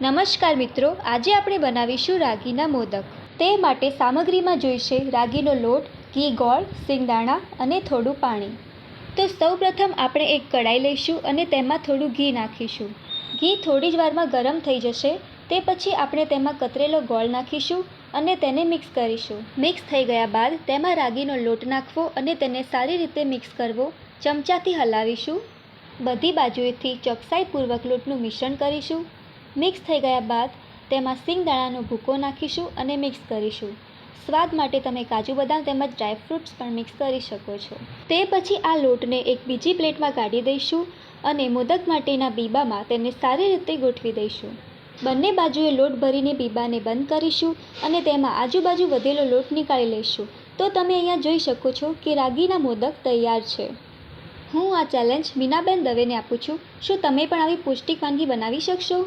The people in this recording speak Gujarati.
નમસ્કાર મિત્રો, આજે આપણે બનાવીશું રાગીના મોદક। તે માટે સામગ્રીમાં જોઈશે રાગીનો લોટ, ઘી, ગોળ, સિંગદાણા અને થોડું પાણી। તો સૌપ્રથમ આપણે એક કઢાઈ લઈશું અને તેમાં થોડું ઘી નાખીશું। ઘી થોડી જ વારમાં ગરમ થઈ જશે તે પછી આપણે તેમાં કતરેલો ગોળ નાખીશું અને તેને મિક્સ કરીશું। મિક્સ થઈ ગયા બાદ તેમાં રાગીનો લોટ નાખવો અને તેને સારી રીતે મિક્સ કરવો। ચમચાથી હલાવીશું। બધી બાજુએથી ચોકસાઈપૂર્વક લોટનું મિશ્રણ કરીશું। મિક્સ થઈ ગયા બાદ તેમાં સિંગદાણાનો ભૂકો નાખીશું અને મિક્સ કરીશું। સ્વાદ માટે તમે કાજુ બદામ તેમજ ડ્રાયફ્રૂટ્સ પણ મિક્સ કરી શકો છો। તે પછી આ લોટને એક બીજી પ્લેટમાં કાઢી દઈશું અને મોદક માટેના બીબામાં તેને સારી રીતે ગોઠવી દઈશું। બંને બાજુએ લોટ ભરીને બીબાને બંધ કરીશું અને તેમાં આજુબાજુ વધેલો લોટ નીકાળી લઈશું। તો તમે અહીંયા જોઈ શકો છો કે રાગીના મોદક તૈયાર છે। હું આ ચેલેન્જ મીનાબેન દવેને આપું છું। શું તમે પણ આવી પૌષ્ટિક વાનગી બનાવી શકશો?